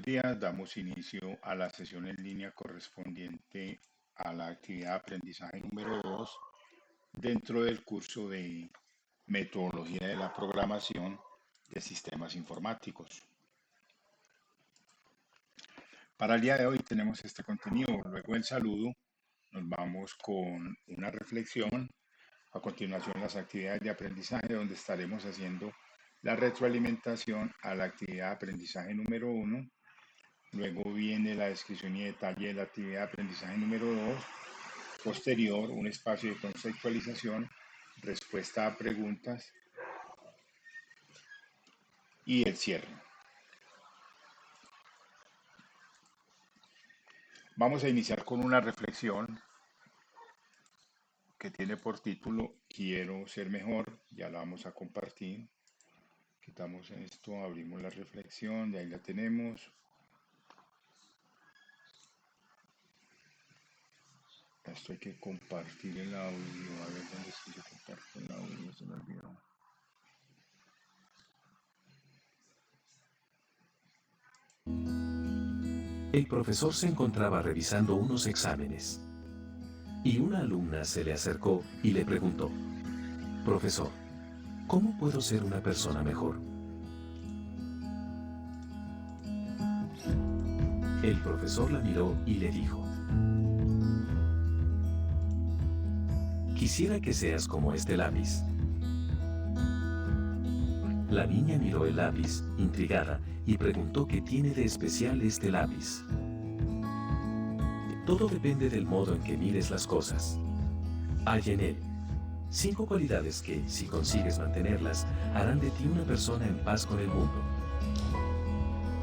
días. Damos inicio a la sesión en línea correspondiente a la actividad de aprendizaje número 2 dentro del curso de metodología de la programación de sistemas informáticos. Para el día de hoy tenemos este contenido. Luego del saludo nos vamos con una reflexión. A continuación, las actividades de aprendizaje, donde estaremos haciendo la retroalimentación a la actividad de aprendizaje número 1. Luego viene la descripción y detalle de la actividad de aprendizaje número 2. Posterior, un espacio de conceptualización, respuesta a preguntas y el cierre. Vamos a iniciar con una reflexión que tiene por título Quiero ser mejor. Ya la vamos a compartir. Quitamos esto, abrimos la reflexión, de ahí la tenemos. Esto hay que compartir el audio. A ver dónde es que yo comparto el audio, se me olvidó. El profesor se encontraba revisando unos exámenes. Y una alumna se le acercó y le preguntó: Profesor, ¿cómo puedo ser una persona mejor? El profesor la miró y le dijo: Quisiera que seas como este lápiz. La niña miró el lápiz, intrigada, y preguntó qué tiene de especial este lápiz. Todo depende del modo en que mires las cosas. Hay en él 5 cualidades que, si consigues mantenerlas, harán de ti una persona en paz con el mundo.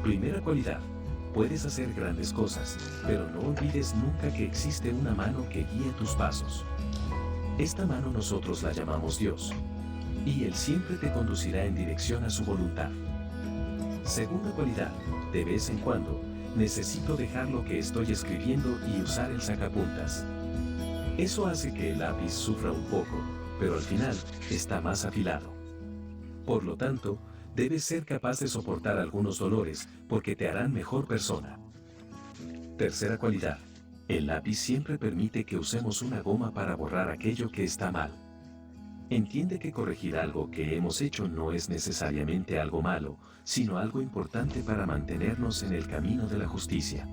Primera cualidad: puedes hacer grandes cosas, pero no olvides nunca que existe una mano que guía tus pasos. Esta mano nosotros la llamamos Dios, y Él siempre te conducirá en dirección a su voluntad. Segunda cualidad: de vez en cuando, necesito dejar lo que estoy escribiendo y usar el sacapuntas. Eso hace que el lápiz sufra un poco, pero al final está más afilado. Por lo tanto, debes ser capaz de soportar algunos dolores porque te harán mejor persona. Tercera cualidad: el lápiz siempre permite que usemos una goma para borrar aquello que está mal. Entiende que corregir algo que hemos hecho no es necesariamente algo malo, sino algo importante para mantenernos en el camino de la justicia.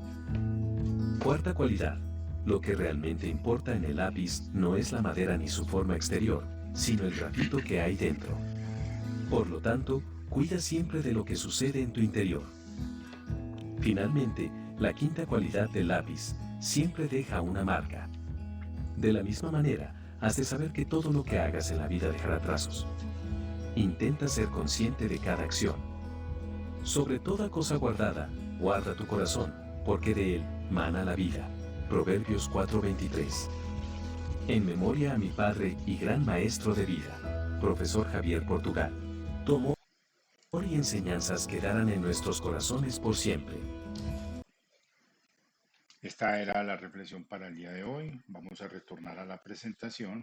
Cuarta cualidad: lo que realmente importa en el lápiz no es la madera ni su forma exterior, sino el grafito que hay dentro. Por lo tanto, cuida siempre de lo que sucede en tu interior. Finalmente, la quinta cualidad del lápiz: siempre deja una marca. De la misma manera, has de saber que todo lo que hagas en la vida dejará trazos. Intenta ser consciente de cada acción. Sobre toda cosa guardada, guarda tu corazón, porque de él mana la vida. Proverbios 4:23. En memoria a mi padre y gran maestro de vida, profesor Javier Portugal. Tu amor y enseñanzas quedarán en nuestros corazones por siempre. Esta era la reflexión para el día de hoy. Vamos a retornar a la presentación.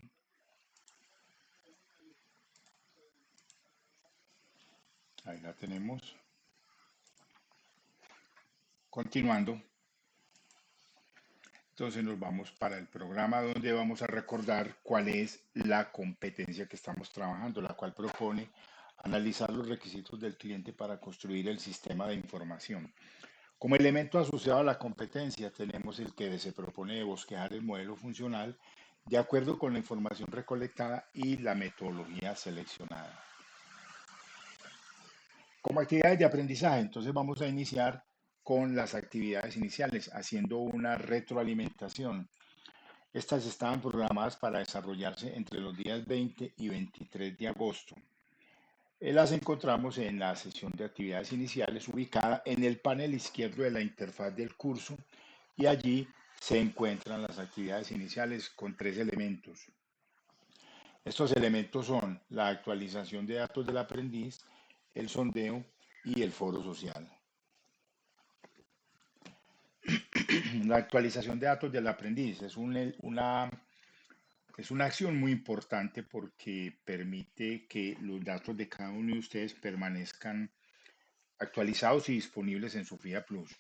Ahí la tenemos. Continuando. Entonces nos vamos para el programa donde vamos a recordar cuál es la competencia que estamos trabajando, la cual propone analizar los requisitos del cliente para construir el sistema de información. Como elemento asociado a la competencia tenemos el que se propone bosquejar el modelo funcional de acuerdo con la información recolectada y la metodología seleccionada. Como actividades de aprendizaje, entonces vamos a iniciar con las actividades iniciales, haciendo una retroalimentación. Estas estaban programadas para desarrollarse entre los días 20 y 23 de agosto. Las encontramos en la sesión de actividades iniciales ubicada en el panel izquierdo de la interfaz del curso y allí se encuentran las actividades iniciales con 3 elementos. Estos elementos son la actualización de datos del aprendiz, el sondeo y el foro social. La actualización de datos del aprendiz es una acción muy importante porque permite que los datos de cada uno de ustedes permanezcan actualizados y disponibles en Sofía Plus.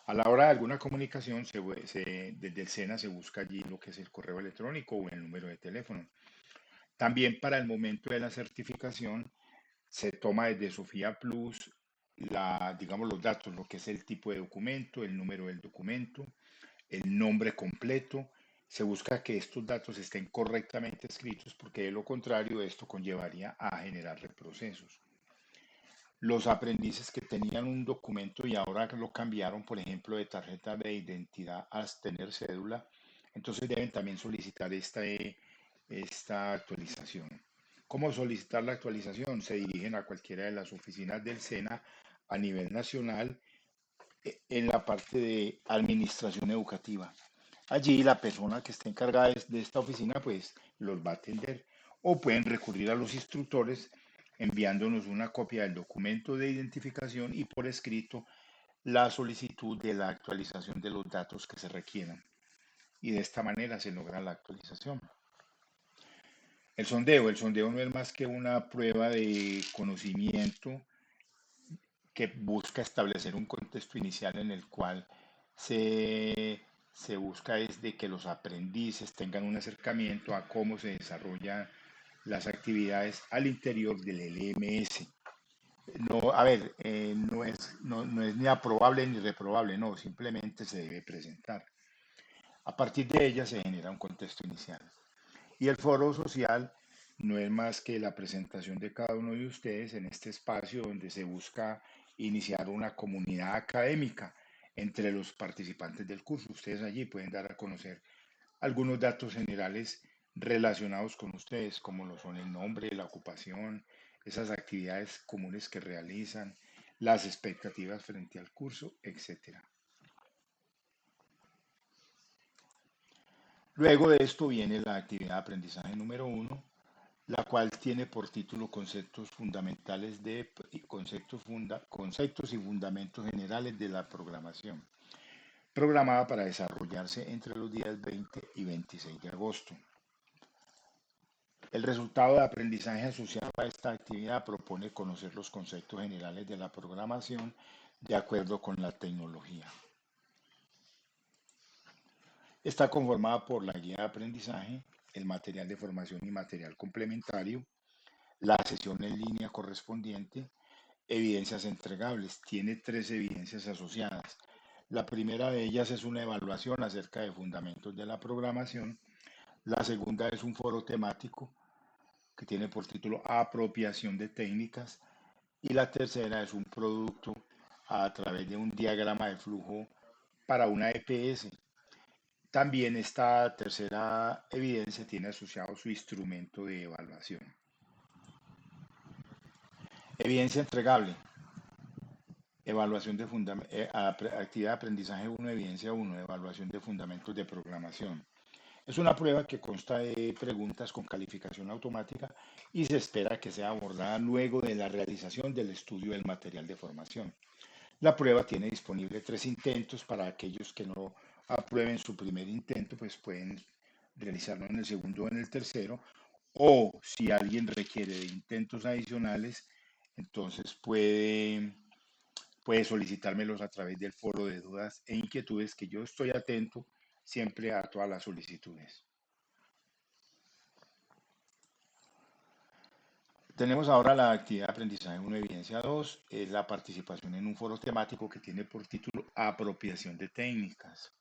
A la hora de alguna comunicación, desde el SENA se busca allí lo que es el correo electrónico o el número de teléfono. También para el momento de la certificación se toma desde Sofía Plus digamos, los datos, lo que es el tipo de documento, el número del documento, el nombre completo. Se busca que estos datos estén correctamente escritos porque de lo contrario esto conllevaría a generar reprocesos. Los aprendices que tenían un documento y ahora lo cambiaron, por ejemplo, de tarjeta de identidad a tener cédula, entonces deben también solicitar esta actualización. ¿Cómo solicitar la actualización? Se dirigen a cualquiera de las oficinas del SENA a nivel nacional en la parte de administración educativa. Allí la persona que esté encargada de esta oficina pues los va a atender o pueden recurrir a los instructores enviándonos una copia del documento de identificación y por escrito la solicitud de la actualización de los datos que se requieran. Y de esta manera se logra la actualización. El sondeo no es más que una prueba de conocimiento que busca establecer un contexto inicial en el cual se busca es de que los aprendices tengan un acercamiento a cómo se desarrollan las actividades al interior del LMS. No, a ver, no es ni aprobable ni reprobable, no, simplemente se debe presentar. A partir de ella se genera un contexto inicial. Y el foro social no es más que la presentación de cada uno de ustedes en este espacio donde se busca iniciar una comunidad académica entre los participantes del curso. Ustedes allí pueden dar a conocer algunos datos generales relacionados con ustedes, como lo son el nombre, la ocupación, esas actividades comunes que realizan, las expectativas frente al curso, etcétera. Luego de esto viene la actividad de aprendizaje número 1, la cual tiene por título Conceptos fundamentales conceptos y fundamentos generales de la programación, programada para desarrollarse entre los días 20 y 26 de agosto. El resultado de aprendizaje asociado a esta actividad propone conocer los conceptos generales de la programación de acuerdo con la tecnología. Está conformada por la guía de aprendizaje, el material de formación y material complementario, la sesión en línea correspondiente, evidencias entregables. Tiene 3 evidencias asociadas. La primera de ellas es una evaluación acerca de fundamentos de la programación. La segunda es un foro temático que tiene por título Apropiación de técnicas. Y la tercera es un producto a través de un diagrama de flujo para una EPS. También esta tercera evidencia tiene asociado su instrumento de evaluación. Evidencia entregable. Evaluación de actividad de aprendizaje 1, evidencia 1, evaluación de fundamentos de programación. Es una prueba que consta de preguntas con calificación automática y se espera que sea abordada luego de la realización del estudio del material de formación. La prueba tiene disponible 3 intentos para aquellos que no aprueben su primer intento, pues pueden realizarlo en el segundo o en el tercero, o si alguien requiere de intentos adicionales, entonces puede solicitármelos a través del foro de dudas e inquietudes que yo estoy atento siempre a todas las solicitudes. Tenemos ahora la actividad de aprendizaje 1, evidencia 2, es la participación en un foro temático que tiene por título Apropiación de técnicas.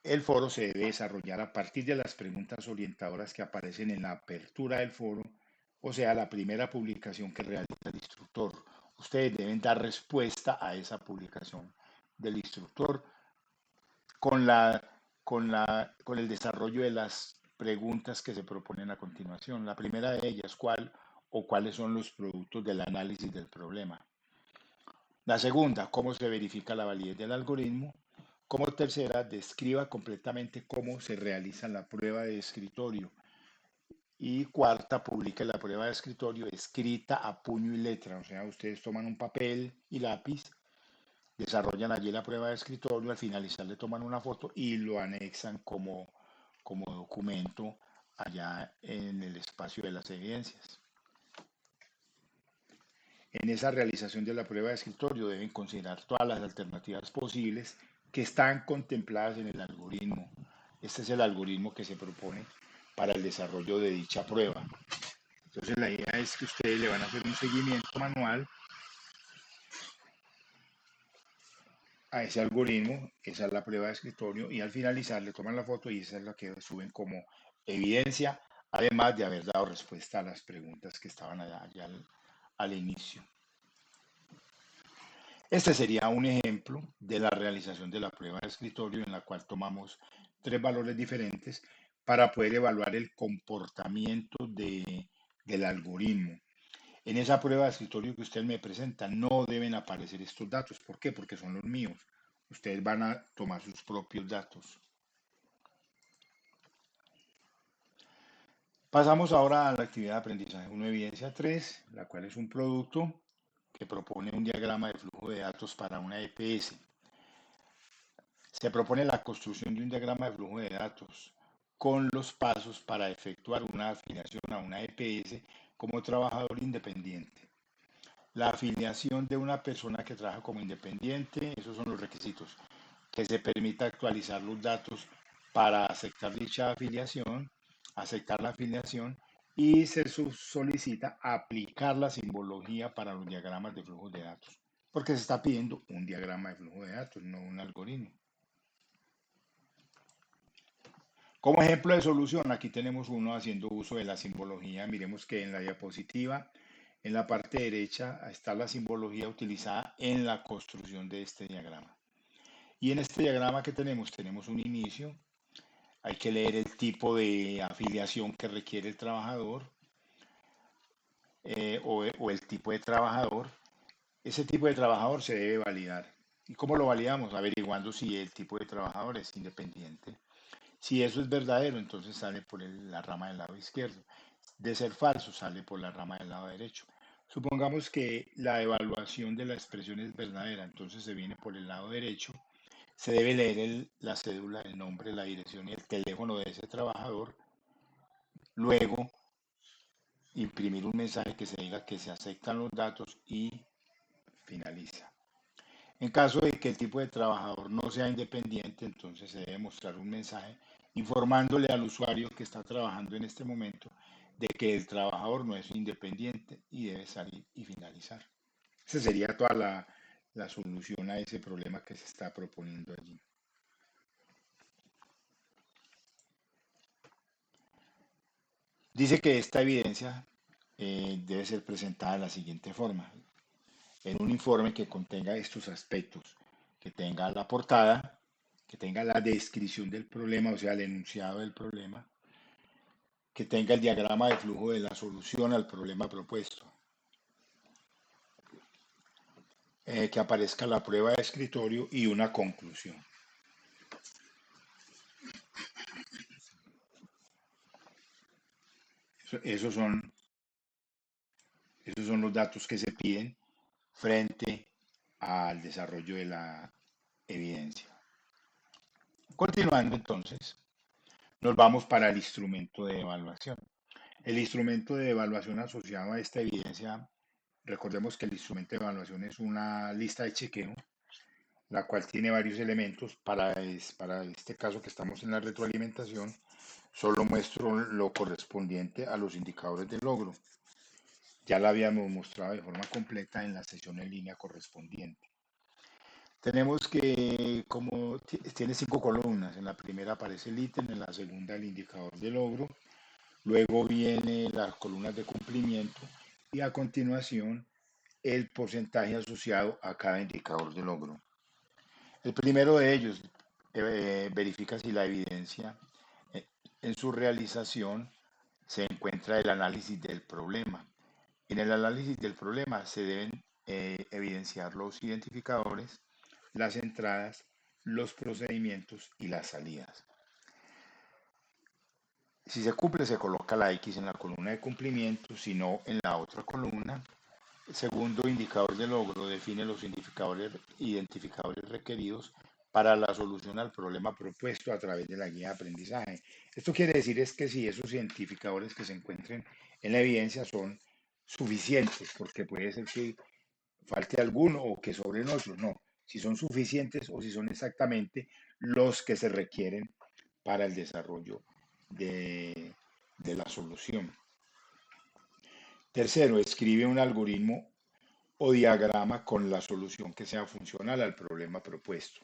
El foro se debe desarrollar a partir de las preguntas orientadoras que aparecen en la apertura del foro, o sea, la primera publicación que realiza el instructor. Ustedes deben dar respuesta a esa publicación del instructor con, con el desarrollo de las preguntas que se proponen a continuación. La primera de ellas, ¿cuál o cuáles son los productos del análisis del problema? La segunda, ¿cómo se verifica la validez del algoritmo? Como tercera, describa completamente cómo se realiza la prueba de escritorio. Y cuarta, publique la prueba de escritorio escrita a puño y letra. O sea, ustedes toman un papel y lápiz, desarrollan allí la prueba de escritorio, al finalizar le toman una foto y lo anexan como documento allá en el espacio de las evidencias. En esa realización de la prueba de escritorio deben considerar todas las alternativas posibles que están contempladas en el algoritmo. Este es el algoritmo que se propone para el desarrollo de dicha prueba. Entonces la idea es que ustedes le van a hacer un seguimiento manual a ese algoritmo, esa es la prueba de escritorio, y al finalizar le toman la foto y esa es la que suben como evidencia, además de haber dado respuesta a las preguntas que estaban allá al inicio. Este sería un ejemplo de la realización de la prueba de escritorio en la cual tomamos tres valores diferentes para poder evaluar el comportamiento del algoritmo. En esa prueba de escritorio que usted me presenta no deben aparecer estos datos. ¿Por qué? Porque son los míos. Ustedes van a tomar sus propios datos. Pasamos ahora a la actividad de aprendizaje 1, evidencia 3, la cual es un producto que propone un diagrama de flujo de datos para una EPS. Se propone la construcción de un diagrama de flujo de datos con los pasos para efectuar una afiliación a una EPS como trabajador independiente. La afiliación de una persona que trabaja como independiente, esos son los requisitos. Que se permita actualizar los datos para aceptar dicha afiliación, aceptar la afiliación y se solicita aplicar la simbología para los diagramas de flujos de datos, porque se está pidiendo un diagrama de flujo de datos, no un algoritmo. Como ejemplo de solución, aquí tenemos uno haciendo uso de la simbología. Miremos que en la diapositiva, en la parte derecha, está la simbología utilizada en la construcción de este diagrama. Y en este diagrama que tenemos un inicio, hay que leer el tipo de afiliación que requiere el trabajador o el tipo de trabajador. Ese tipo de trabajador se debe validar. ¿Y cómo lo validamos? Averiguando si el tipo de trabajador es independiente. Si eso es verdadero, entonces sale por la rama del lado izquierdo. De ser falso, sale por la rama del lado derecho. Supongamos que la evaluación de la expresión es verdadera, entonces se viene por el lado derecho. Se debe leer la cédula, el nombre, la dirección y el teléfono de ese trabajador. Luego, imprimir un mensaje que se diga que se aceptan los datos y finaliza. En caso de que el tipo de trabajador no sea independiente, entonces se debe mostrar un mensaje informándole al usuario que está trabajando en este momento de que el trabajador no es independiente y debe salir y finalizar. Esa sería toda la solución a ese problema que se está proponiendo allí. Dice que esta evidencia debe ser presentada de la siguiente forma: en un informe que contenga estos aspectos, que tenga la portada, que tenga la descripción del problema, o sea, el enunciado del problema, que tenga el diagrama de flujo de la solución al problema propuesto, que aparezca la prueba de escritorio y una conclusión. Esos son, esos son los datos que se piden frente al desarrollo de la evidencia. Continuando entonces, nos vamos para el instrumento de evaluación. El instrumento de evaluación asociado a esta evidencia, recordemos que el instrumento de evaluación es una lista de chequeo, la cual tiene varios elementos. Para este caso que estamos en la retroalimentación, solo muestro lo correspondiente a los indicadores de logro. Ya la habíamos mostrado de forma completa en la sesión en línea correspondiente. Tenemos que, como tiene 5 columnas, en la primera aparece el ítem, en la segunda el indicador de logro, luego viene las columnas de cumplimiento y a continuación el porcentaje asociado a cada indicador de logro. El primero de ellos verifica si la evidencia eh, en su realización se encuentra el análisis del problema. En el análisis del problema se deben evidenciar los identificadores, las entradas, los procedimientos y las salidas. Si se cumple, se coloca la X en la columna de cumplimiento, si no, en la otra columna. El segundo indicador de logro define los identificadores requeridos para la solución al problema propuesto a través de la guía de aprendizaje. Esto quiere decir es que si esos identificadores que se encuentren en la evidencia son suficientes, porque puede ser que falte alguno o que sobren otros, no, si son suficientes o si son exactamente los que se requieren para el desarrollo de la solución. Tercero, escribe un algoritmo o diagrama con la solución que sea funcional al problema propuesto.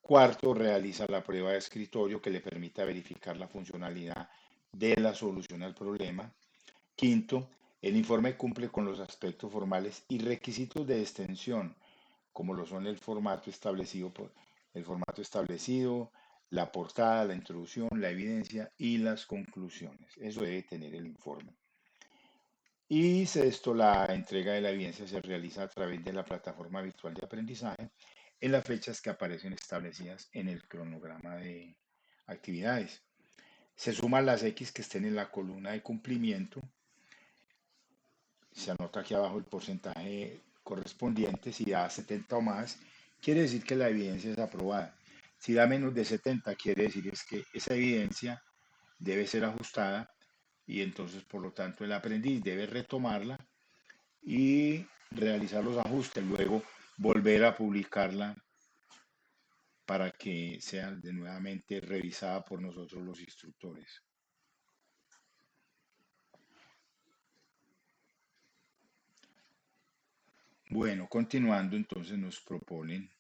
Cuarto, realiza la prueba de escritorio que le permita verificar la funcionalidad de la solución al problema. Quinto, el informe cumple con los aspectos formales y requisitos de extensión, como lo son el formato establecido, la portada, la introducción, la evidencia y las conclusiones. Eso debe tener el informe. Y sexto, la entrega de la evidencia se realiza a través de la plataforma virtual de aprendizaje en las fechas que aparecen establecidas en el cronograma de actividades. Se suman las X que estén en la columna de cumplimiento. Se anota aquí abajo el porcentaje correspondiente. Si da 70 o más, quiere decir que la evidencia es aprobada. Si da menos de 70, quiere decir es que esa evidencia debe ser ajustada y entonces, por lo tanto, el aprendiz debe retomarla y realizar los ajustes, luego volver a publicarla para que sea de nuevamente revisada por nosotros los instructores. Bueno, continuando, entonces nos proponen.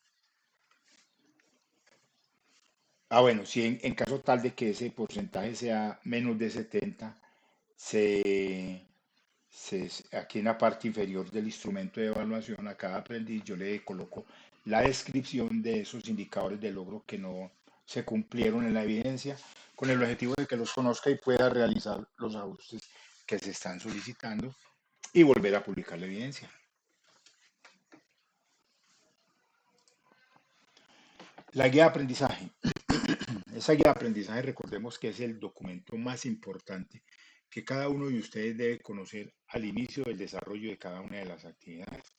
Bueno, si en caso tal de que ese porcentaje sea menos de 70, se, aquí en la parte inferior del instrumento de evaluación a cada aprendiz yo le coloco la descripción de esos indicadores de logro que no se cumplieron en la evidencia, con el objetivo de que los conozca y pueda realizar los ajustes que se están solicitando y volver a publicar la evidencia. La guía de aprendizaje. Esa guía de aprendizaje, recordemos que es el documento más importante que cada uno de ustedes debe conocer al inicio del desarrollo de cada una de las actividades.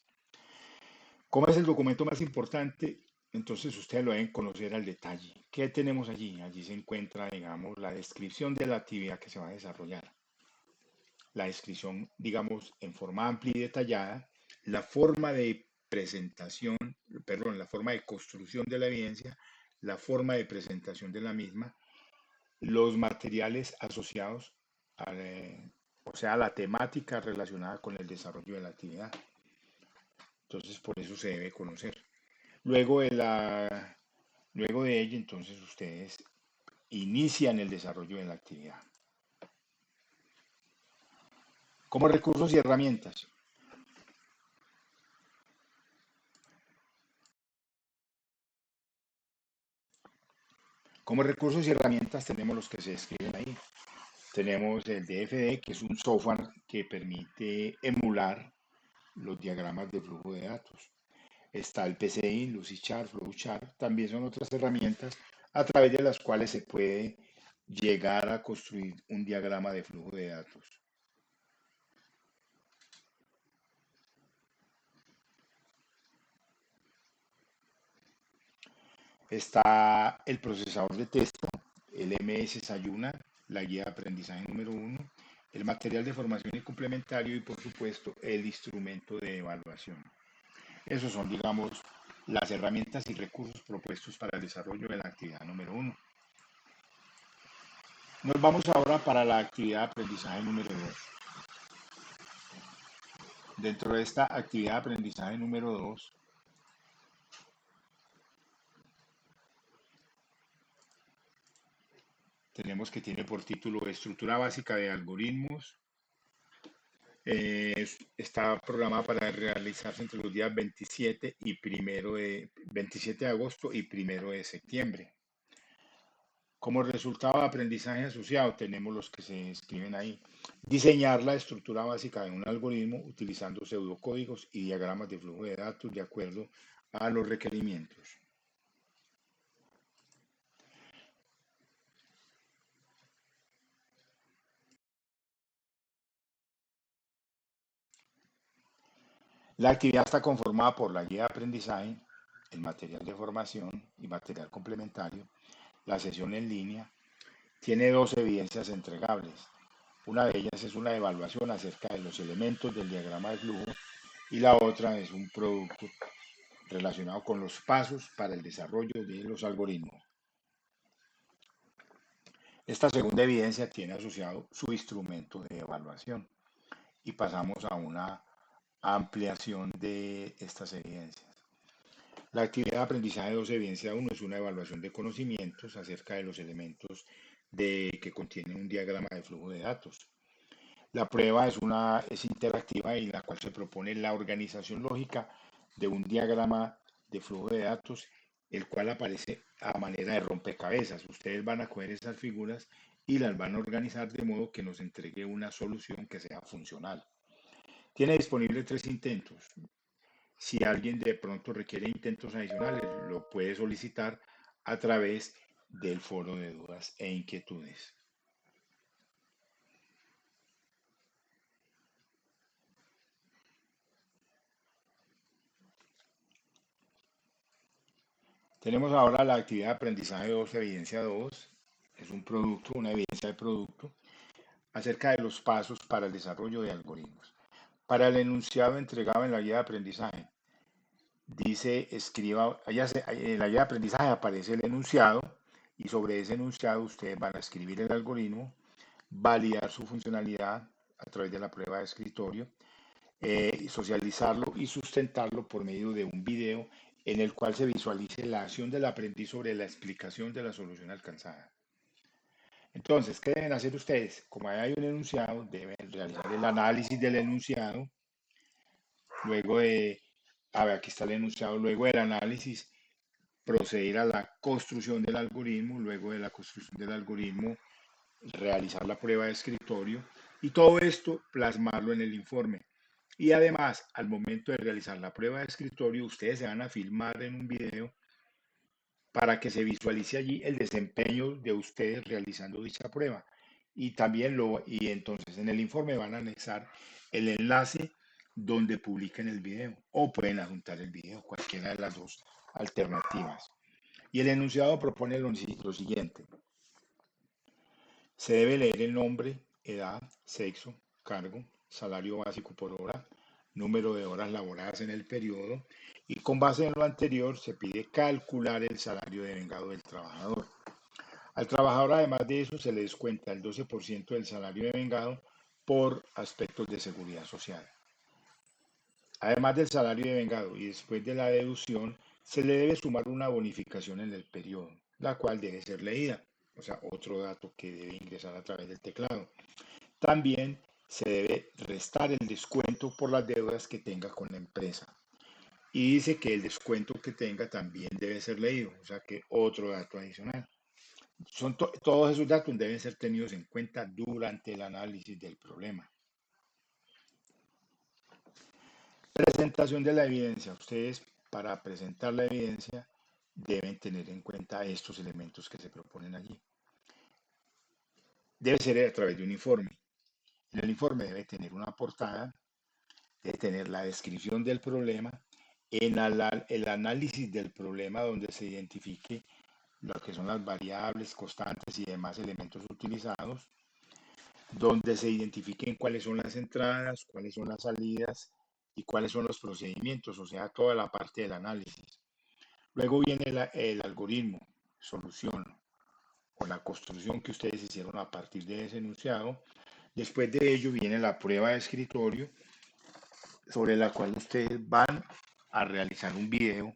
¿Cómo es el documento más importante? Entonces ustedes lo deben conocer al detalle. ¿Qué tenemos allí? Allí se encuentra, digamos, la descripción de la actividad que se va a desarrollar. La descripción, digamos, en forma amplia y detallada, la forma de presentación, perdón, la forma de construcción de la evidencia, la forma de presentación de la misma, los materiales asociados, o sea, la temática relacionada con el desarrollo de la actividad. Entonces, por eso se debe conocer. Luego luego de ello, entonces ustedes inician el desarrollo de la actividad. Como recursos y herramientas. Como recursos y herramientas tenemos los que se describen ahí. Tenemos el DFD, que es un software que permite emular los diagramas de flujo de datos. Está el PCI, Lucidchart, Flowchart, también son otras herramientas a través de las cuales se puede llegar a construir un diagrama de flujo de datos. Está el procesador de texto, el MS Sayuna, la guía de aprendizaje número 1, el material de formación y complementario y, por supuesto, el instrumento de evaluación. Esos son, digamos, las herramientas y recursos propuestos para el desarrollo de la actividad número 1. Nos vamos ahora para la actividad de aprendizaje número 2. Dentro de esta actividad de aprendizaje número 2, tenemos que tiene por título Estructura básica de algoritmos. Está programada para realizarse entre los días 27 de agosto y 1 de septiembre. Como resultado de aprendizaje asociado, tenemos los que se escriben ahí. Diseñar la estructura básica de un algoritmo utilizando pseudocódigos y diagramas de flujo de datos de acuerdo a los requerimientos. La actividad está conformada por la guía de aprendizaje, el material de formación y material complementario, la sesión en línea. Tiene dos evidencias entregables. Una de ellas es una evaluación acerca de los elementos del diagrama de flujo y la otra es un producto relacionado con los pasos para el desarrollo de los algoritmos. Esta segunda evidencia tiene asociado su instrumento de evaluación y pasamos a una ampliación de estas evidencias. La actividad de aprendizaje 2 evidencia 1 es una evaluación de conocimientos acerca de los elementos que contienen un diagrama de flujo de datos. La prueba es interactiva y en la cual se propone la organización lógica de un diagrama de flujo de datos, el cual aparece a manera de rompecabezas. Ustedes van a coger esas figuras y las van a organizar de modo que nos entregue una solución que sea funcional. Tiene disponible 3 intentos. Si alguien de pronto requiere intentos adicionales, lo puede solicitar a través del foro de dudas e inquietudes. Tenemos ahora la actividad de aprendizaje 2, evidencia 2. Es un producto, una evidencia de producto acerca de los pasos para el desarrollo de algoritmos. Para el enunciado entregado en la guía de aprendizaje, dice, escriba, en la guía de aprendizaje aparece el enunciado y sobre ese enunciado ustedes van a escribir el algoritmo, validar su funcionalidad a través de la prueba de escritorio, socializarlo y sustentarlo por medio de un video en el cual se visualice la acción del aprendiz sobre la explicación de la solución alcanzada. Entonces, ¿qué deben hacer ustedes? Como hay un enunciado, deben realizar el análisis del enunciado, luego de, a ver, aquí está el enunciado, luego del análisis, proceder a la construcción del algoritmo, luego de la construcción del algoritmo, realizar la prueba de escritorio y todo esto plasmarlo en el informe. Y además, al momento de realizar la prueba de escritorio, ustedes se van a filmar en un video para que se visualice allí el desempeño de ustedes realizando dicha prueba. Y entonces en el informe van a anexar el enlace donde publiquen el video o pueden adjuntar el video, cualquiera de las dos alternativas. Y el enunciado propone lo siguiente. Se debe leer el nombre, edad, sexo, cargo, salario básico por hora, número de horas laboradas en el periodo y con base en lo anterior se pide calcular el salario devengado del trabajador. Al trabajador además de eso se le descuenta el 12% del salario devengado por aspectos de seguridad social. Además del salario devengado y después de la deducción se le debe sumar una bonificación en el periodo, la cual debe ser leída. O sea, otro dato que debe ingresar a través del teclado. También se debe restar el descuento por las deudas que tenga con la empresa. Y dice que el descuento que tenga también debe ser leído, o sea que otro dato adicional. Todos esos datos deben ser tenidos en cuenta durante el análisis del problema. Presentación de la evidencia. Ustedes para presentar la evidencia deben tener en cuenta estos elementos que se proponen allí. Debe ser a través de un informe. El informe debe tener una portada, debe tener la descripción del problema, el análisis del problema donde se identifique lo que son las variables, constantes y demás elementos utilizados, donde se identifiquen cuáles son las entradas, cuáles son las salidas y cuáles son los procedimientos, o sea, toda la parte del análisis. Luego viene el algoritmo, solución o la construcción que ustedes hicieron a partir de ese enunciado. Después de ello viene la prueba de escritorio, sobre la cual ustedes van a realizar un video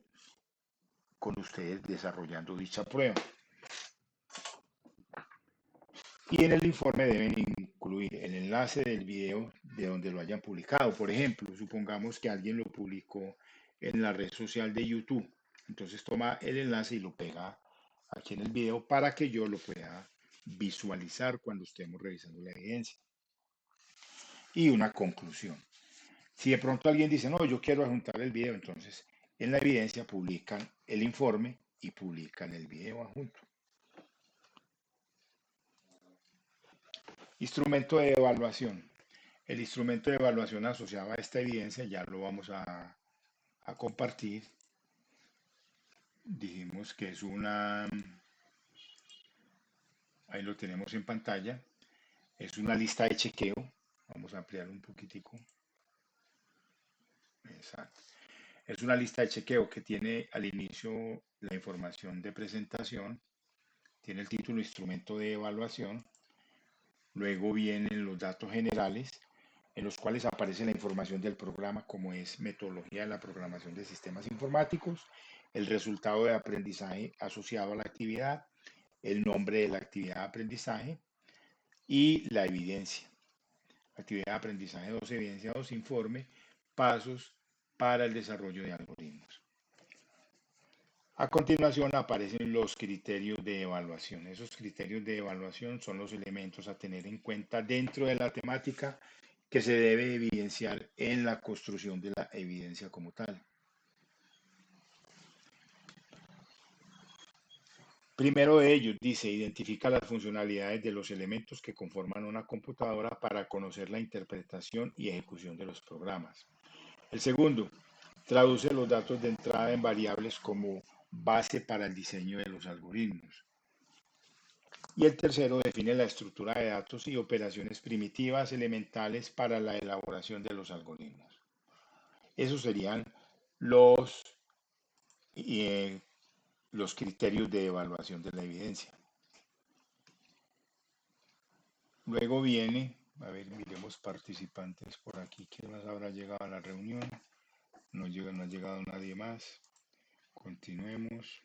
con ustedes desarrollando dicha prueba. Y en el informe deben incluir el enlace del video de donde lo hayan publicado. Por ejemplo, supongamos que alguien lo publicó en la red social de YouTube. Entonces toma el enlace y lo pega aquí en el video para que yo lo pueda visualizar cuando estemos revisando la evidencia. Y una conclusión. Si de pronto alguien dice, no, yo quiero adjuntar el video, entonces en la evidencia publican el informe y publican el video adjunto. Instrumento de evaluación. El instrumento de evaluación asociado a esta evidencia ya lo vamos a compartir. Dijimos que es ahí lo tenemos en pantalla, es una lista de chequeo. Vamos a ampliar un poquitico. Exacto. Es una lista de chequeo que tiene al inicio la información de presentación, tiene el título instrumento de evaluación, luego vienen los datos generales en los cuales aparece la información del programa como es metodología de la programación de sistemas informáticos, el resultado de aprendizaje asociado a la actividad, el nombre de la actividad de aprendizaje y la evidencia. Actividad de aprendizaje 2, evidencia 2, informe, pasos para el desarrollo de algoritmos. A continuación aparecen los criterios de evaluación. Esos criterios de evaluación son los elementos a tener en cuenta dentro de la temática que se debe evidenciar en la construcción de la evidencia como tal. Primero de ellos dice, identifica las funcionalidades de los elementos que conforman una computadora para conocer la interpretación y ejecución de los programas. El segundo, traduce los datos de entrada en variables como base para el diseño de los algoritmos. Y el tercero, define la estructura de datos y operaciones primitivas elementales para la elaboración de los algoritmos. Esos serían los, eh, los criterios de evaluación de la evidencia. Luego viene, a ver, miremos participantes por aquí, ¿quién más habrá llegado a la reunión? No ha llegado nadie más. Continuemos.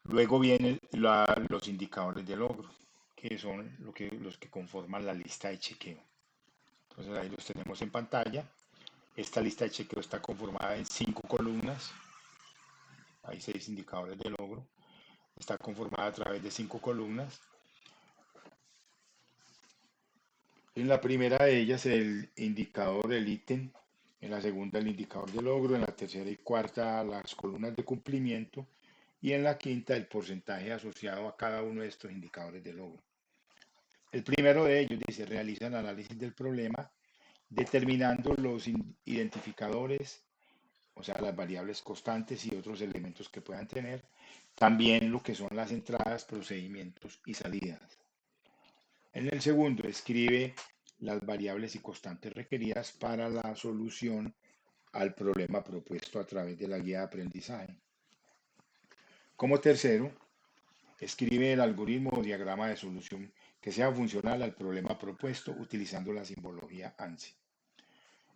Luego vienen los indicadores de logro, que son los que conforman la lista de chequeo. Entonces ahí los tenemos en pantalla. Esta lista de chequeo está conformada en 5 columnas. Hay 6 indicadores de logro. Está conformada a través de 5 columnas. En la primera de ellas el indicador del ítem, en la segunda el indicador de logro, en la tercera y cuarta las columnas de cumplimiento y en la quinta el porcentaje asociado a cada uno de estos indicadores de logro. El primero de ellos dice, realiza el análisis del problema determinando los identificadores, o sea, las variables constantes y otros elementos que puedan tener, también lo que son las entradas, procedimientos y salidas. En el segundo, escribe las variables y constantes requeridas para la solución al problema propuesto a través de la guía de aprendizaje. Como tercero, escribe el algoritmo o diagrama de solución que sea funcional al problema propuesto utilizando la simbología ANSI.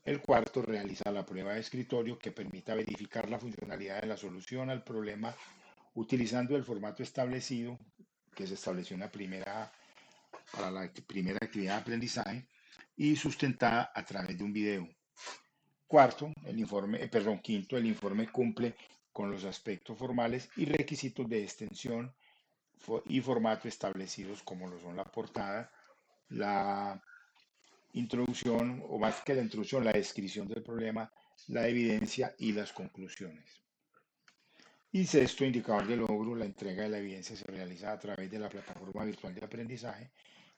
El cuarto, realiza la prueba de escritorio que permita verificar la funcionalidad de la solución al problema utilizando el formato establecido que se estableció para la primera actividad de aprendizaje y sustentada a través de un video. Quinto, el informe cumple con los aspectos formales y requisitos de extensión y formato establecidos como lo son la portada, la introducción, o más que la introducción, la descripción del problema, la evidencia y las conclusiones. Y sexto, indicador de logro, la entrega de la evidencia se realiza a través de la plataforma virtual de aprendizaje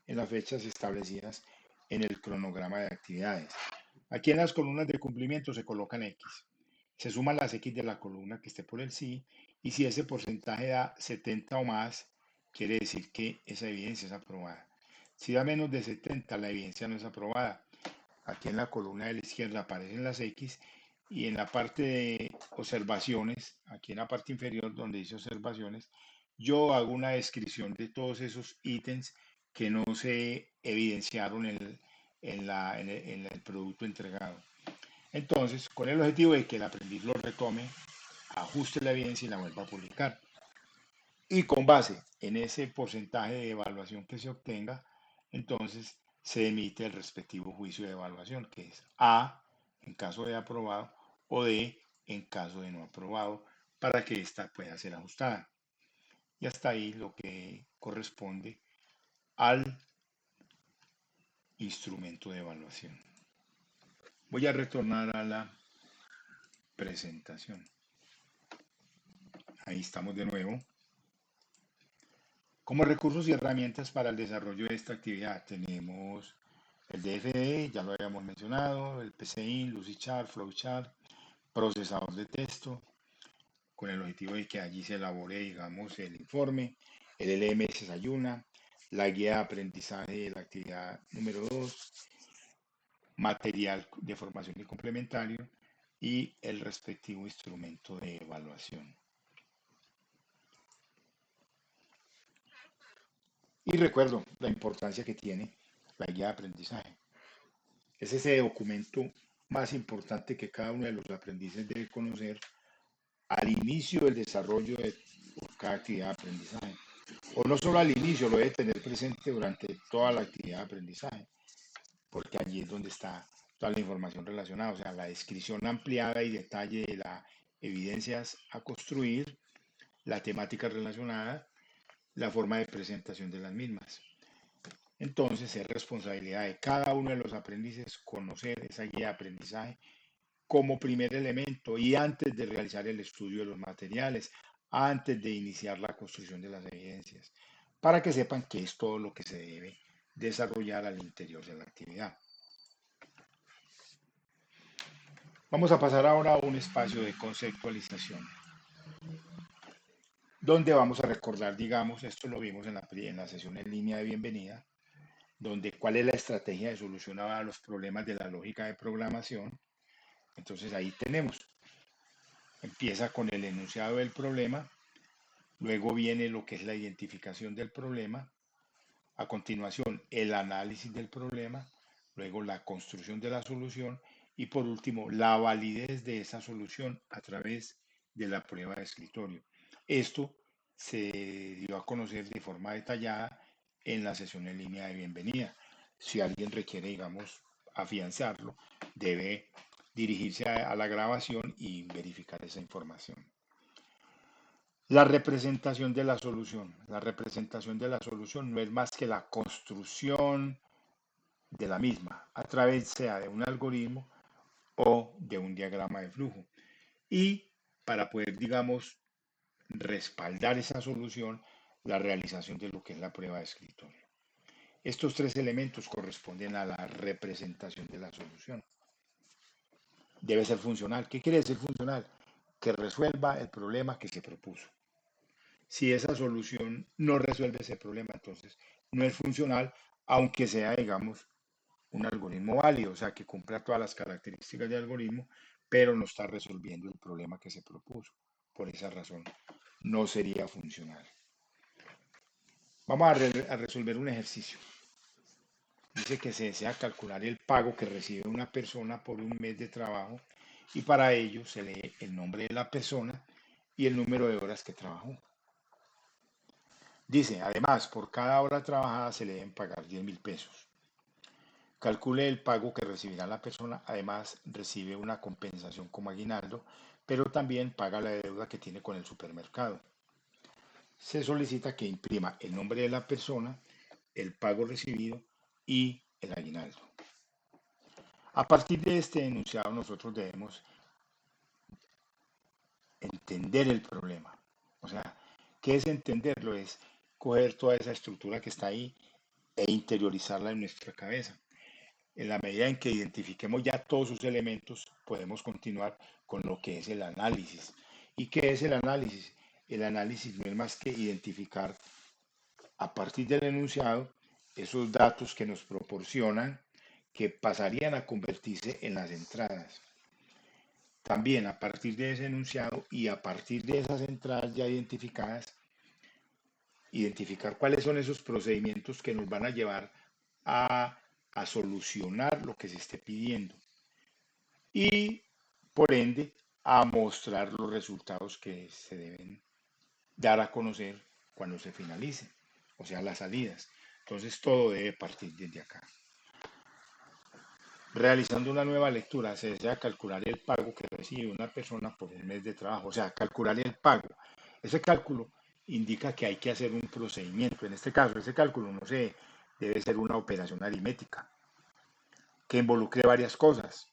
en las fechas establecidas en el cronograma de actividades. Aquí en las columnas de cumplimiento se colocan X. Se suman las X de la columna que esté por el sí y si ese porcentaje da 70 o más, quiere decir que esa evidencia es aprobada. Si da menos de 70, la evidencia no es aprobada. Aquí en la columna de la izquierda aparecen las X y en la parte de observaciones, aquí en la parte inferior donde dice observaciones, yo hago una descripción de todos esos ítems que no se evidenciaron en el producto entregado. Entonces, con el objetivo de que el aprendiz lo retome, ajuste la evidencia y la vuelva a publicar. Y con base en ese porcentaje de evaluación que se obtenga, entonces se emite el respectivo juicio de evaluación, que es A en caso de aprobado o D en caso de no aprobado, para que ésta pueda ser ajustada. Y hasta ahí lo que corresponde al instrumento de evaluación. Voy a retornar a la presentación. Ahí estamos de nuevo. Como recursos y herramientas para el desarrollo de esta actividad tenemos el DFD, ya lo habíamos mencionado, el PCIN, Lucidchart, Flowchart, procesador de texto, con el objetivo de que allí se elabore, digamos, el informe, el LMS Sayuna, la guía de aprendizaje de la actividad número 2, material de formación y complementario y el respectivo instrumento de evaluación. Y recuerdo la importancia que tiene la guía de aprendizaje. Es ese documento más importante que cada uno de los aprendices debe conocer al inicio del desarrollo de cada actividad de aprendizaje. O no solo al inicio, lo debe tener presente durante toda la actividad de aprendizaje, porque allí es donde está toda la información relacionada, o sea, la descripción ampliada y detalle de las evidencias a construir, la temática relacionada, la forma de presentación de las mismas. Entonces, es responsabilidad de cada uno de los aprendices conocer esa guía de aprendizaje como primer elemento y antes de realizar el estudio de los materiales, antes de iniciar la construcción de las evidencias, para que sepan qué es todo lo que se debe desarrollar al interior de la actividad. Vamos a pasar ahora a un espacio de conceptualización, donde vamos a recordar, digamos, esto lo vimos en la sesión en línea de bienvenida, donde cuál es la estrategia de solución a los problemas de la lógica de programación. Entonces ahí tenemos, empieza con el enunciado del problema, luego viene lo que es la identificación del problema, a continuación el análisis del problema, luego la construcción de la solución y por último la validez de esa solución a través de la prueba de escritorio. Esto se dio a conocer de forma detallada en la sesión en línea de bienvenida. Si alguien requiere, digamos, afianzarlo, debe dirigirse a la grabación y verificar esa información. La representación de la solución. La representación de la solución no es más que la construcción de la misma a través sea de un algoritmo o de un diagrama de flujo. Y para poder, digamos, respaldar esa solución, la realización de lo que es la prueba de escritorio. Estos tres elementos corresponden a la representación de la solución. Debe ser funcional. ¿Qué quiere decir funcional? Que resuelva el problema que se propuso. Si esa solución no resuelve ese problema, entonces no es funcional, aunque sea, digamos, un algoritmo válido, o sea, que cumpla todas las características de algoritmo, pero no está resolviendo el problema que se propuso. Por esa razón, no sería funcional. Vamos a resolver un ejercicio. Dice que se desea calcular el pago que recibe una persona por un mes de trabajo y para ello se lee el nombre de la persona y el número de horas que trabajó. Dice, además, por cada hora trabajada se le deben pagar 10.000 pesos. Calcule el pago que recibirá la persona, además recibe una compensación como aguinaldo, pero también paga la deuda que tiene con el supermercado. Se solicita que imprima el nombre de la persona, el pago recibido y el aguinaldo. A partir de este enunciado nosotros debemos entender el problema. O sea, ¿qué es entenderlo? Es coger toda esa estructura que está ahí e interiorizarla en nuestra cabeza. En la medida en que identifiquemos ya todos sus elementos, podemos continuar con lo que es el análisis. ¿Y qué es el análisis? El análisis no es más que identificar a partir del enunciado esos datos que nos proporcionan que pasarían a convertirse en las entradas. También a partir de ese enunciado y a partir de esas entradas ya identificadas, identificar cuáles son esos procedimientos que nos van a llevar a solucionar lo que se esté pidiendo y por ende a mostrar los resultados que se deben dar a conocer cuando se finalice, o sea, las salidas. Entonces todo debe partir desde acá. Realizando una nueva lectura, se desea calcular el pago que recibe una persona por un mes de trabajo, o sea, calcular el pago. Ese cálculo indica que hay que hacer un procedimiento. En este caso, ese cálculo no se debe ser una operación aritmética que involucre varias cosas,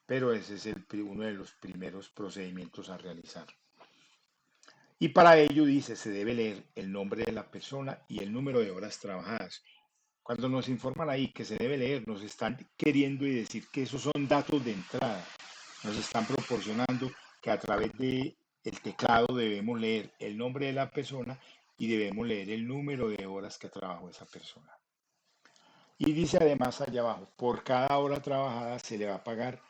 pero ese es uno de los primeros procedimientos a realizar. Y para ello dice, se debe leer el nombre de la persona y el número de horas trabajadas. Cuando nos informan ahí que se debe leer, nos están queriendo decir que esos son datos de entrada. Nos están proporcionando que a través del teclado debemos leer el nombre de la persona y debemos leer el número de horas que trabajó esa persona. Y dice además allá abajo, por cada hora trabajada se le va a pagar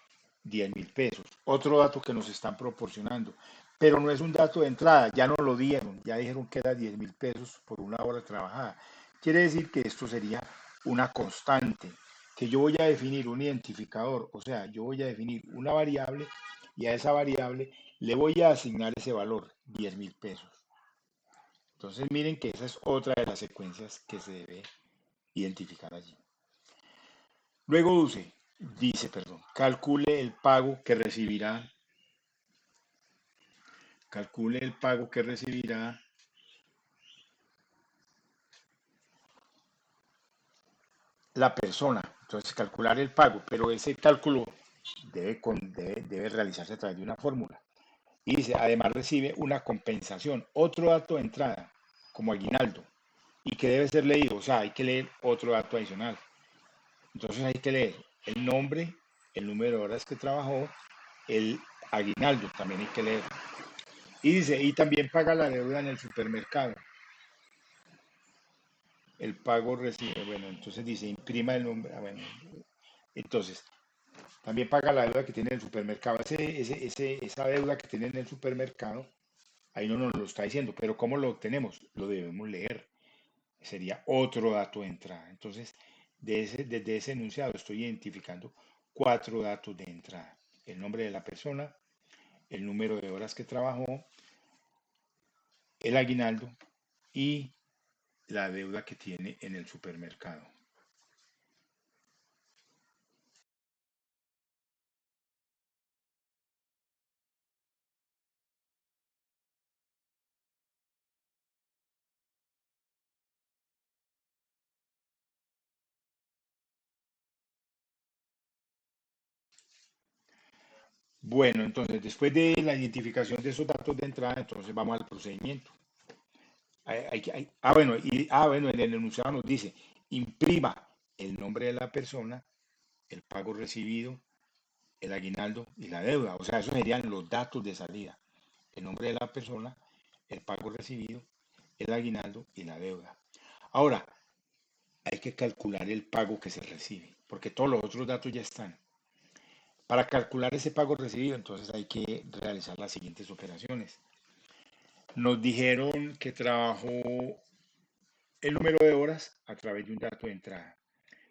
10.000 pesos. Otro dato que nos están proporcionando, pero no es un dato de entrada, ya no lo dieron, ya dijeron que era 10.000 pesos por una hora trabajada. Quiere decir que esto sería una constante, que yo voy a definir un identificador, o sea, yo voy a definir una variable y a esa variable le voy a asignar ese valor, 10.000 pesos. Entonces miren que esa es otra de las secuencias que se debe identificar allí. Luego dice, calcule el pago que recibirá, calcule el pago que recibirá la persona. Entonces, calcular el pago, pero ese cálculo debe realizarse a través de una fórmula. Y dice, además recibe una compensación, otro dato de entrada, como aguinaldo, y que debe ser leído, o sea, hay que leer otro dato adicional. Entonces hay que leer el nombre, el número de horas que trabajó, el aguinaldo también hay que leer. Y dice, y también paga la deuda en el supermercado. El pago recibe, bueno, entonces dice, imprima el nombre, bueno, entonces, también paga la deuda que tiene en el supermercado. Esa deuda que tiene en el supermercado, ahí no nos lo está diciendo, pero ¿cómo lo obtenemos? Lo debemos leer. Sería otro dato de entrada. Entonces, desde ese enunciado estoy identificando 4 datos de entrada. El nombre de la persona, el número de horas que trabajó, el aguinaldo y la deuda que tiene en el supermercado. Bueno, entonces después de la identificación de esos datos de entrada, entonces vamos al procedimiento. Bueno, en el enunciado nos dice, imprima el nombre de la persona, el pago recibido, el aguinaldo y la deuda. O sea, esos serían los datos de salida. El nombre de la persona, el pago recibido, el aguinaldo y la deuda. Ahora, hay que calcular el pago que se recibe, porque todos los otros datos ya están. Para calcular ese pago recibido, entonces hay que realizar las siguientes operaciones. Nos dijeron que trabajó el número de horas a través de un dato de entrada.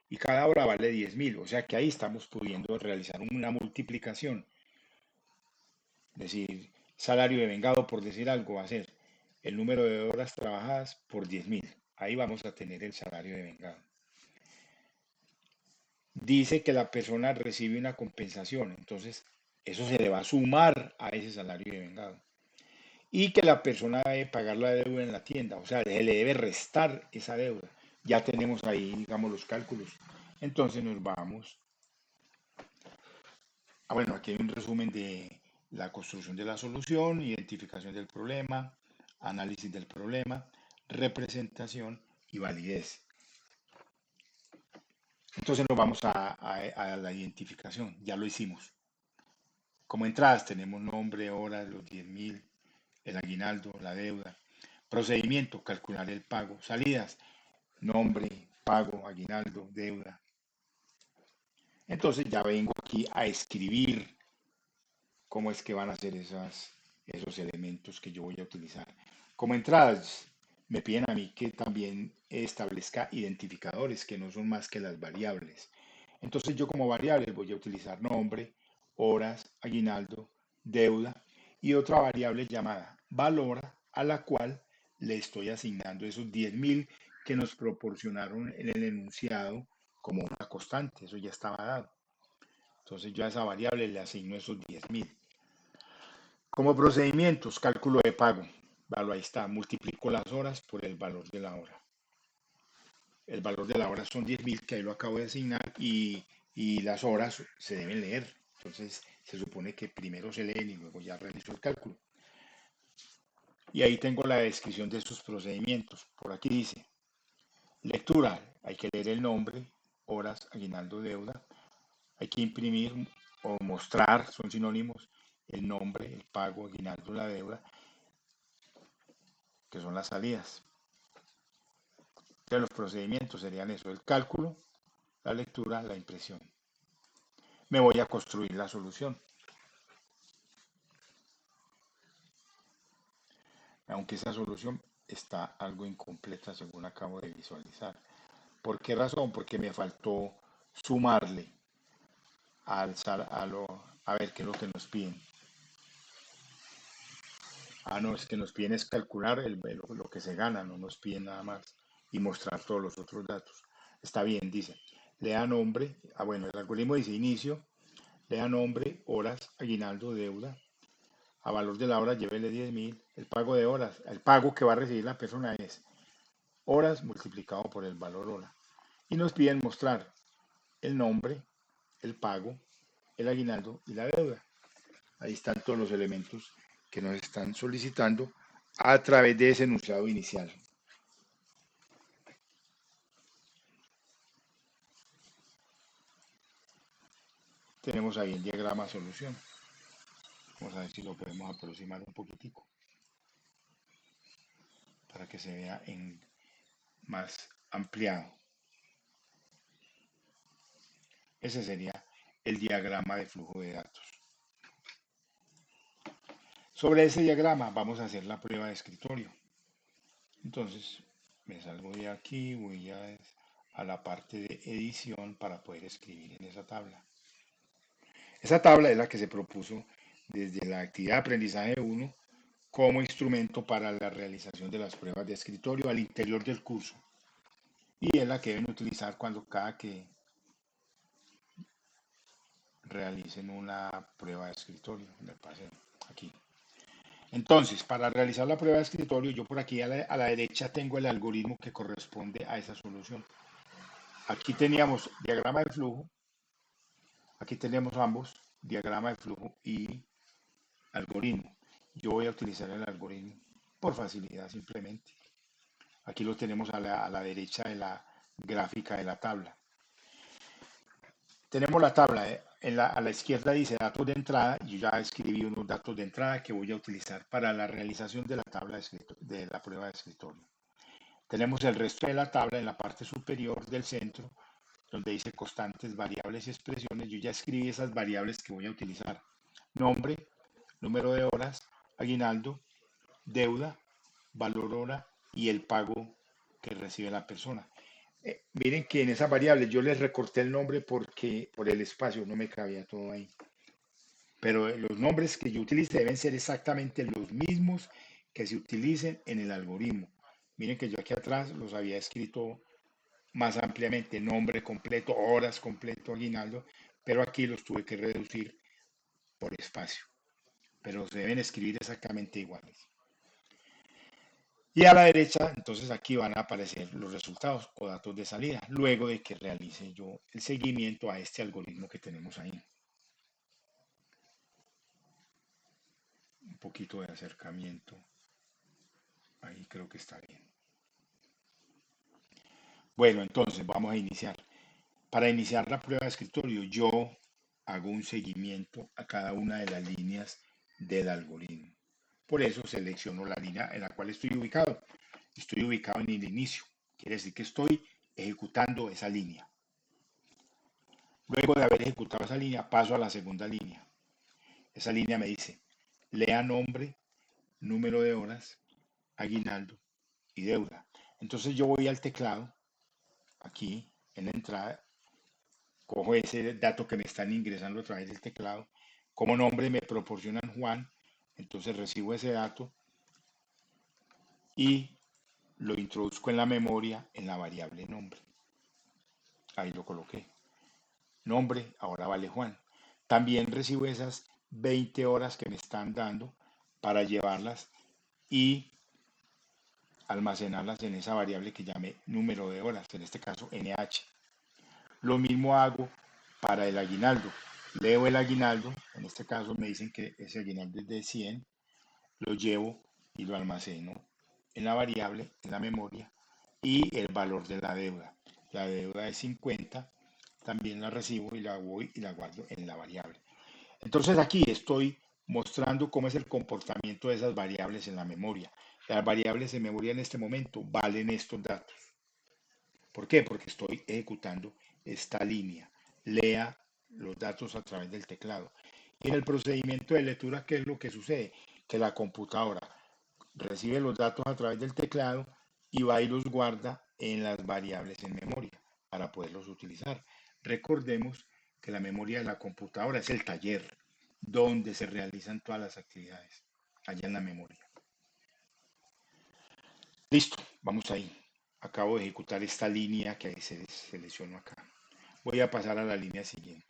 Y cada hora vale 10.000, o sea que ahí estamos pudiendo realizar una multiplicación. Es decir, salario de vengado, por decir algo, va a ser el número de horas trabajadas por 10.000. Ahí vamos a tener el salario de vengado. Dice que la persona recibe una compensación, entonces eso se le va a sumar a ese salario de vengado. Y que la persona debe pagar la deuda en la tienda, o sea, se le debe restar esa deuda. Ya tenemos ahí, digamos, los cálculos. Entonces nos vamos. Bueno, aquí hay un resumen de la construcción de la solución, identificación del problema, análisis del problema, representación y validez. Entonces nos vamos a la identificación, ya lo hicimos. Como entradas tenemos nombre, hora, los 10.000, el aguinaldo, la deuda. Procedimiento, calcular el pago. Salidas, nombre, pago, aguinaldo, deuda. Entonces ya vengo aquí a escribir cómo es que van a ser esos elementos que yo voy a utilizar. Como entradas, me piden a mí que también establezca identificadores, que no son más que las variables. Entonces yo como variable voy a utilizar nombre, horas, aguinaldo, deuda y otra variable llamada valor a la cual le estoy asignando esos 10.000 que nos proporcionaron en el enunciado como una constante. Eso ya estaba dado. Entonces yo a esa variable le asigno esos 10.000. Como procedimientos, cálculo de pago. Vale, ahí está, multiplico las horas por el valor de la hora. El valor de la hora son 10.000, que ahí lo acabo de asignar, y las horas se deben leer. Entonces, se supone que primero se leen y luego ya realizo el cálculo. Y ahí tengo la descripción de estos procedimientos. Por aquí dice, lectura, hay que leer el nombre, horas, aguinaldo, deuda. Hay que imprimir o mostrar, son sinónimos, el nombre, el pago, aguinaldo, la deuda, que son las salidas. Entonces los procedimientos serían eso, el cálculo, la lectura, la impresión. Me voy a construir la solución. Aunque esa solución está algo incompleta según acabo de visualizar. ¿Por qué razón? Porque me faltó sumarle a ver qué es lo que nos piden. Ah, no, es que nos piden es calcular lo que se gana, no nos piden nada más y mostrar todos los otros datos. Está bien, dice. Le da nombre, bueno, el algoritmo dice inicio, le da nombre, horas, aguinaldo, deuda, a valor de la hora llévele 10.000, el pago de horas, el pago que va a recibir la persona es horas multiplicado por el valor hora. Y nos piden mostrar el nombre, el pago, el aguinaldo y la deuda. Ahí están todos los elementos que nos están solicitando a través de ese enunciado inicial. Tenemos ahí el diagrama solución. Vamos a ver si lo podemos aproximar un poquitico para que se vea en más ampliado. Ese sería el diagrama de flujo de datos. Sobre ese diagrama vamos a hacer la prueba de escritorio. Entonces me salgo de aquí, voy a la parte de edición para poder escribir en esa tabla. Esa tabla es la que se propuso desde la actividad de aprendizaje 1 como instrumento para la realización de las pruebas de escritorio al interior del curso. Y es la que deben utilizar cada que realicen una prueba de escritorio. Me pasé aquí. Entonces, para realizar la prueba de escritorio, yo por aquí a la derecha tengo el algoritmo que corresponde a esa solución. Aquí teníamos diagrama de flujo, aquí tenemos ambos, diagrama de flujo y algoritmo. Yo voy a utilizar el algoritmo por facilidad simplemente. Aquí lo tenemos a la derecha de la gráfica de la tabla. Tenemos la tabla, a la izquierda dice datos de entrada. Yo ya escribí unos datos de entrada que voy a utilizar para la realización de la tabla de la prueba de escritorio. Tenemos el resto de la tabla en la parte superior del centro, donde dice constantes, variables y expresiones. Yo ya escribí esas variables que voy a utilizar. Nombre, número de horas, aguinaldo, deuda, valor hora y el pago que recibe la persona. Miren que en esa variable yo les recorté el nombre porque por el espacio no me cabía todo ahí. Pero los nombres que yo utilice deben ser exactamente los mismos que se utilicen en el algoritmo. Miren que yo aquí atrás los había escrito más ampliamente, nombre completo, horas completo, aguinaldo, pero aquí los tuve que reducir por espacio. Pero se deben escribir exactamente iguales. Y a la derecha, entonces aquí van a aparecer los resultados o datos de salida, luego de que realice yo el seguimiento a este algoritmo que tenemos ahí. Un poquito de acercamiento. Ahí creo que está bien. Bueno, entonces vamos a iniciar. Para iniciar la prueba de escritorio, yo hago un seguimiento a cada una de las líneas del algoritmo. Por eso selecciono la línea en la cual estoy ubicado. Estoy ubicado en el inicio. Quiere decir que estoy ejecutando esa línea. Luego de haber ejecutado esa línea, paso a la segunda línea. Esa línea me dice, lea nombre, número de horas, aguinaldo y deuda. Entonces yo voy al teclado, aquí en la entrada, cojo ese dato que me están ingresando a través del teclado. Como nombre me proporcionan Juan, entonces recibo ese dato y lo introduzco en la memoria en la variable nombre. Ahí lo coloqué. Nombre, ahora vale Juan. También recibo esas 20 horas que me están dando para llevarlas y almacenarlas en esa variable que llame número de horas, en este caso NH. Lo mismo hago para el aguinaldo. Leo el aguinaldo, en este caso me dicen que ese aguinaldo es de 100, lo llevo y lo almaceno en la variable, en la memoria, y el valor de la deuda. La deuda es 50, también la recibo y la voy y la guardo en la variable. Entonces aquí estoy mostrando cómo es el comportamiento de esas variables en la memoria. Las variables en memoria en este momento valen estos datos. ¿Por qué? Porque estoy ejecutando esta línea, lea los datos a través del teclado. Y en el procedimiento de lectura, ¿qué es lo que sucede? Que la computadora recibe los datos a través del teclado y va y los guarda en las variables en memoria para poderlos utilizar. Recordemos que la memoria de la computadora es el taller donde se realizan todas las actividades, allá en la memoria. Listo, vamos ahí. Acabo de ejecutar esta línea que se seleccionó acá. Voy a pasar a la línea siguiente.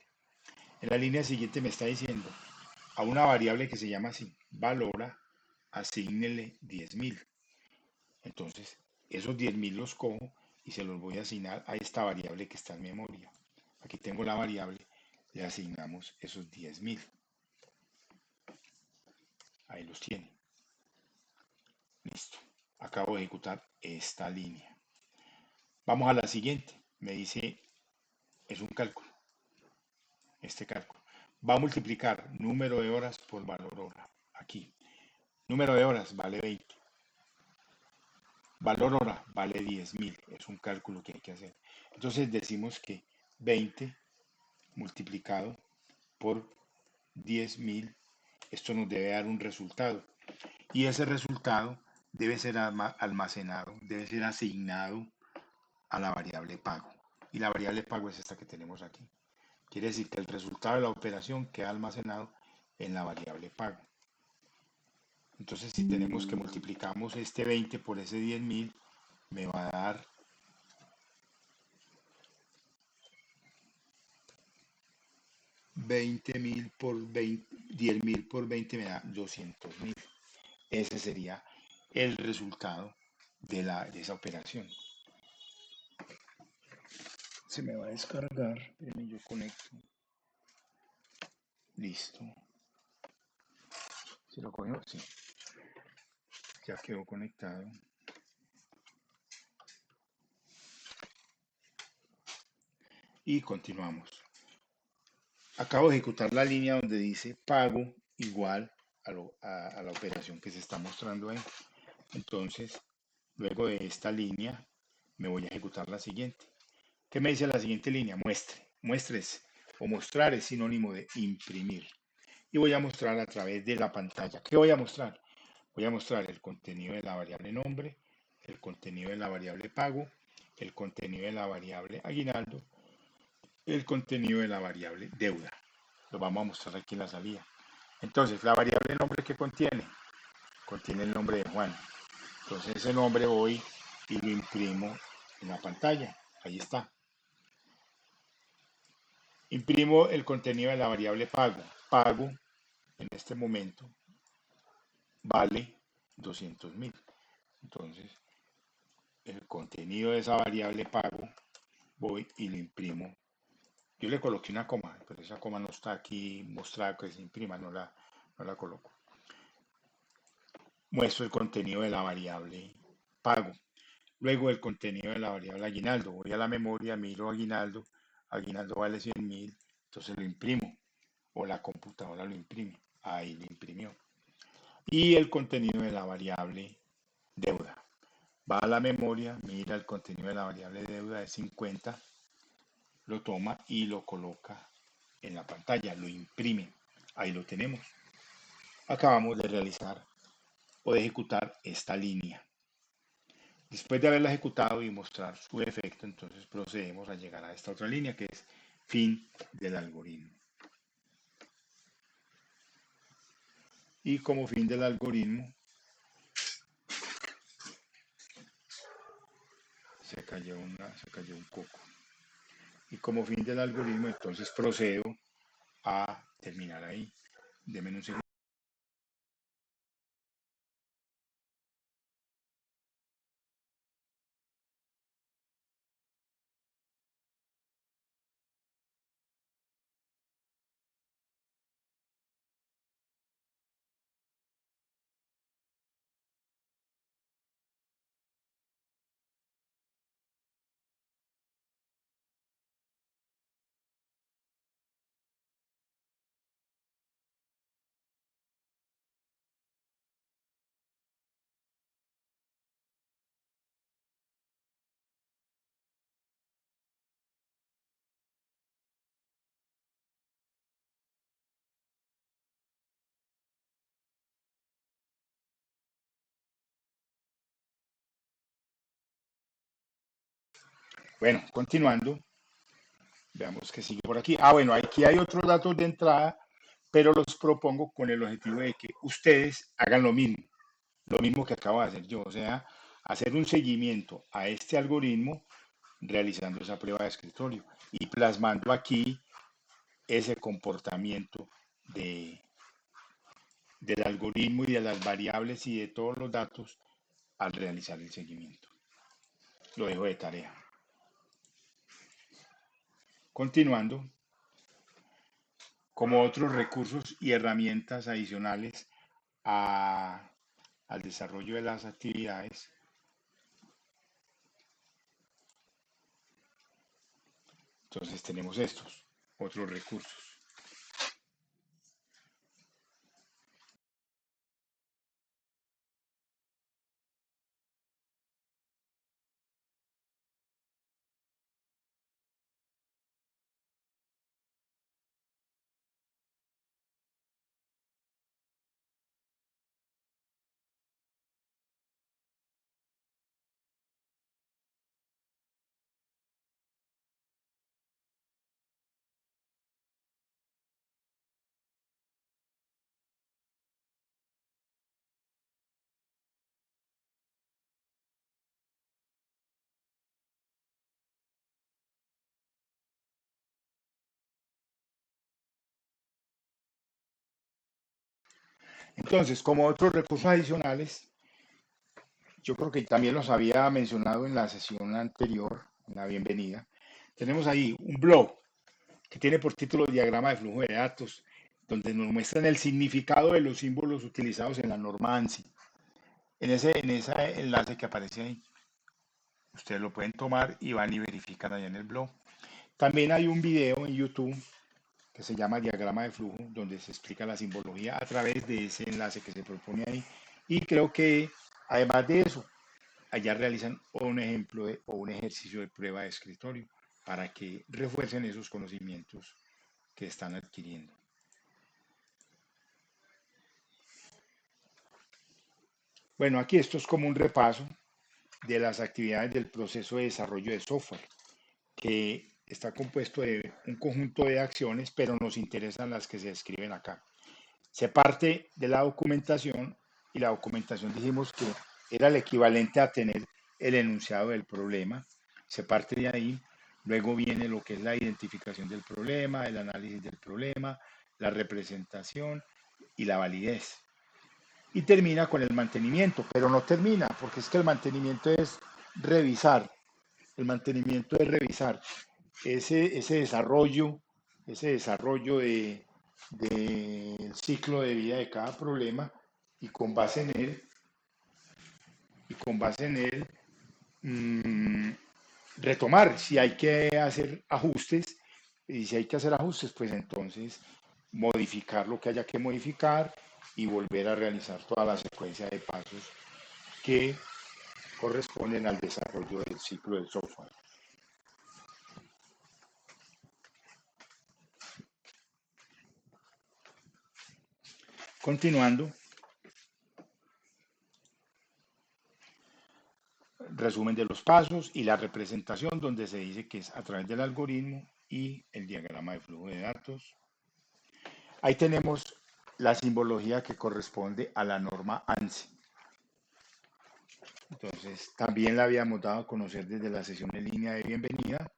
En la línea siguiente me está diciendo a una variable que se llama así, valora, asígnele 10.000. Entonces, esos 10.000 los cojo y se los voy a asignar a esta variable que está en memoria. Aquí tengo la variable, le asignamos esos 10.000. Ahí los tiene. Listo. Acabo de ejecutar esta línea. Vamos a la siguiente. Me dice, es un cálculo. Este cálculo. Va a multiplicar número de horas por valor hora. Aquí. Número de horas vale 20. Valor hora vale 10.000. Es un cálculo que hay que hacer. Entonces decimos que 20 multiplicado por 10.000, esto nos debe dar un resultado. Y ese resultado debe ser almacenado, debe ser asignado a la variable pago. Y la variable pago es esta que tenemos aquí. Quiere decir que el resultado de la operación queda almacenado en la variable pago. Entonces, si tenemos que multiplicamos este 20 por ese 10.000, me va a dar 20.000 por 20, 10.000 por 20 me da 200.000. Ese sería el resultado de esa operación. Se me va a descargar, espérenme, yo conecto. Listo. ¿Se lo cogió? Sí. Ya quedó conectado. Y continuamos. Acabo de ejecutar la línea donde dice pago igual a la operación que se está mostrando ahí. Entonces, luego de esta línea, me voy a ejecutar la siguiente. ¿Qué me dice la siguiente línea? Muestre. Muestres o mostrar es sinónimo de imprimir. Y voy a mostrar a través de la pantalla. ¿Qué voy a mostrar? Voy a mostrar el contenido de la variable nombre, el contenido de la variable pago, el contenido de la variable aguinaldo, el contenido de la variable deuda. Lo vamos a mostrar aquí en la salida. Entonces, la variable nombre que contiene el nombre de Juan. Entonces, ese nombre voy y lo imprimo en la pantalla. Ahí está. Imprimo el contenido de la variable pago. Pago, en este momento, vale 200.000. Entonces, el contenido de esa variable pago, voy y lo imprimo. Yo le coloqué una coma, pero esa coma no está aquí mostrada que se imprima, no la coloco. Muestro el contenido de la variable pago. Luego el contenido de la variable aguinaldo. Voy a la memoria, miro aguinaldo. Aguinaldo vale 100.000, entonces lo imprimo. O la computadora lo imprime. Ahí lo imprimió. Y el contenido de la variable deuda. Va a la memoria, mira el contenido de la variable deuda de 50, lo toma y lo coloca en la pantalla, lo imprime. Ahí lo tenemos. Acabamos de realizar o de ejecutar esta línea. Después de haberla ejecutado y mostrar su efecto, entonces procedemos a llegar a esta otra línea que es fin del algoritmo. Y como fin del algoritmo, se cayó un coco. Y como fin del algoritmo, entonces procedo a terminar ahí. Deme un segundo. Bueno, continuando, veamos qué sigue por aquí. Ah, bueno, aquí hay otros datos de entrada, pero los propongo con el objetivo de que ustedes hagan lo mismo que acabo de hacer yo, o sea, hacer un seguimiento a este algoritmo realizando esa prueba de escritorio y plasmando aquí ese comportamiento de, del algoritmo y de las variables y de todos los datos al realizar el seguimiento. Lo dejo de tarea. Continuando, como otros recursos y herramientas adicionales a- al desarrollo de las actividades, entonces tenemos estos otros recursos. Entonces, como otros recursos adicionales, yo creo que también los había mencionado en la sesión anterior, en la bienvenida, tenemos ahí un blog que tiene por título Diagrama de flujo de datos, donde nos muestran el significado de los símbolos utilizados en la norma ANSI. En ese enlace que aparece ahí, ustedes lo pueden tomar y van y verifican allá en el blog. También hay un video en YouTube que se llama Diagrama de flujo, donde se explica la simbología a través de ese enlace que se propone ahí. Y creo que además de eso, allá realizan un ejemplo o un ejercicio de prueba de escritorio para que refuercen esos conocimientos que están adquiriendo. Bueno, aquí esto es como un repaso de las actividades del proceso de desarrollo de software, que está compuesto de un conjunto de acciones, pero nos interesan las que se describen acá. Se parte de la documentación y la documentación dijimos que era el equivalente a tener el enunciado del problema. Se parte de ahí, luego viene lo que es la identificación del problema, el análisis del problema, la representación y la validez. Y termina con el mantenimiento, pero no termina, porque es que el mantenimiento es revisar, el mantenimiento es revisar ese desarrollo, ese desarrollo del ciclo de vida de cada problema y con base en él, y con base en él mmm, retomar si hay que hacer ajustes y si hay que hacer ajustes, pues entonces modificar lo que haya que modificar y volver a realizar toda la secuencia de pasos que corresponden al desarrollo del ciclo del software. Continuando, resumen de los pasos y la representación donde se dice que es a través del algoritmo y el diagrama de flujo de datos. Ahí tenemos la simbología que corresponde a la norma ANSI. Entonces, también la habíamos dado a conocer desde la sesión en línea de bienvenida.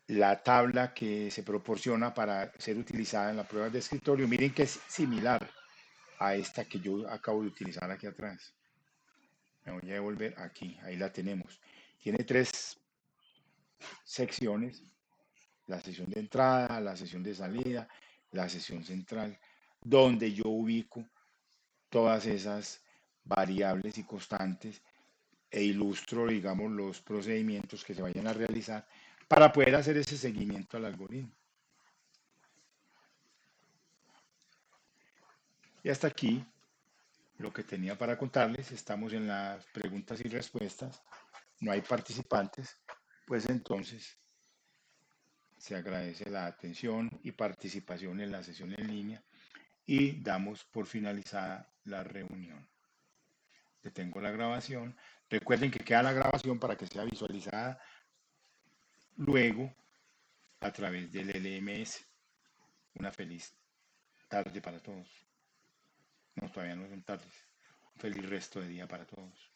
La tabla que se proporciona para ser utilizada en las pruebas de escritorio, miren que es similar a esta que yo acabo de utilizar aquí atrás. Me voy a devolver aquí, ahí la tenemos. Tiene tres secciones: la sesión de entrada, la sesión de salida, la sesión central, donde yo ubico todas esas variables y constantes e ilustro, digamos, los procedimientos que se vayan a realizar para poder hacer ese seguimiento al algoritmo. Y hasta aquí lo que tenía para contarles. Estamos en las preguntas y respuestas. No hay participantes, pues entonces se agradece la atención y participación en la sesión en línea y damos por finalizada la reunión. Detengo la grabación Recuerden que queda la grabación para que sea visualizada luego a través del LMS. Una feliz tarde para todos. No, todavía no son tardes. Un feliz resto de día para todos.